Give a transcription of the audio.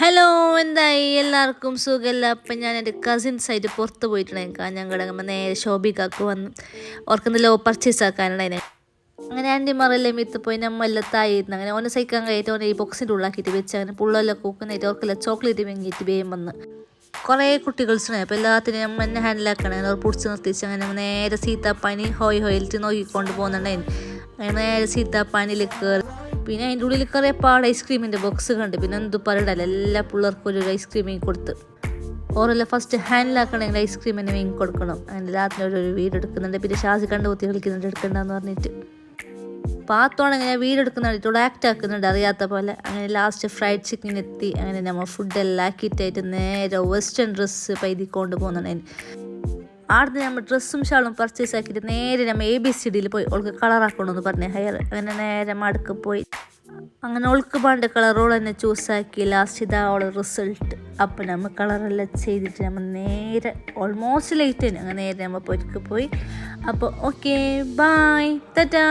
Hello, എന്തായി എല്ലാവർക്കും സുഖമല്ല. അപ്പം ഞാൻ എൻ്റെ കസിൻസായിട്ട് പുറത്ത് പോയിട്ടുണ്ടായിരുന്നു. ഞങ്ങളുടെ നേരെ ഷോപ്പിക്കാക്ക് വന്ന് ഓർക്കുന്നില്ല പർച്ചേസ് ആക്കാനുണ്ടായിനെ. അങ്ങനെ ആൻറ്റിമാരെല്ലാം മിത്ത് പോയി നമ്മളെല്ലാം തായിരുന്നു. അങ്ങനെ ഓനെ സഹിക്കാൻ കഴിയിട്ട് ഓനെ ഈ ബോക്സിൻ്റെ ഉള്ളാക്കിയിട്ട് വെച്ച് അങ്ങനെ പുള്ളെല്ലാം കൂക്കുന്നായിട്ട് ഓർക്കെല്ലാം ചോക്ലേറ്റ് വാങ്ങിയിട്ട് വേഗം വന്ന് കുറേ കുട്ടികൾസുണ്ടായി. അപ്പോൾ എല്ലാത്തിനും നമ്മൾ തന്നെ ഹാൻഡിലാക്കണം. അവർ പിടിച്ച് നിർത്തിച്ച് അങ്ങനെ നേരെ സീതാപ്പാനി ഹോയിലിട്ട് നോക്കിക്കൊണ്ട് പോകുന്നുണ്ടായിരുന്നു. അങ്ങനെ നേരെ സീതാപ്പാനിയിൽ കയറി. പിന്നെ അതിൻ്റെ ഉള്ളിൽ കയറിയപ്പാട് ഐസ്ക്രീമിൻ്റെ ബോക്സ് കണ്ട്. പിന്നെ എന്ത് പറയടല്ല, എല്ലാ പിള്ളേർക്കും ഒരു ഐസ്ക്രീം വാങ്ങി കൊടുത്ത്. ഓരെല്ലാം ഫസ്റ്റ് ഹാൻഡിലാക്കണമെങ്കിൽ ഐസ്ക്രീം തന്നെ വാങ്ങി കൊടുക്കണം. അങ്ങനെ രാത്രി ഒരു വീട് എടുക്കുന്നുണ്ട്. പിന്നെ ഷാസി കണ്ട് കുത്തി കളിക്കുന്നുണ്ട് എടുക്കണ്ടെന്ന് പറഞ്ഞിട്ട്. പാത്തോണം ഇങ്ങനെ വീടെടുക്കുന്ന വേണ്ടിയിട്ട് ആക്ട് ആക്കുന്നുണ്ട് അറിയാത്ത പോലെ. അങ്ങനെ ലാസ്റ്റ് ഫ്രൈഡ് ചിക്കൻ എത്തി. അങ്ങനെ നമ്മൾ ഫുഡെല്ലാം ആക്കിയിട്ടായിട്ട് നേരെ വെസ്റ്റേൺ ഡ്രസ്സ് പൈതിക്കൊണ്ട് പോകുന്നുണ്ടായിരുന്നു. ആടുന്ന് നമ്മൾ ഡ്രസ്സും ഷാളും പർച്ചേസ് ആക്കിയിട്ട് നേരെ നമ്മൾ ABCDയിൽ പോയി ഓൾക്ക് കളറാക്കണമെന്ന് പറഞ്ഞ ഹെയർ. അങ്ങനെ നേരെ മടക്ക് പോയി അങ്ങനെ ഓൾക്ക് വേണ്ട കളറോൾ തന്നെ ചൂസാക്കി. ലാസ്റ്റ് ഇതാ അവളെ റിസൾട്ട്. അപ്പം നമ്മൾ കളറെല്ലാം ചെയ്തിട്ട് നമ്മൾ നേരെ ഓൾമോസ്റ്റ് ലേറ്റ് തന്നെ അങ്ങനെ നേരെ നമ്മൾ പോയി. അപ്പോൾ ഓക്കെ, ബൈ, ടാറ്റാ.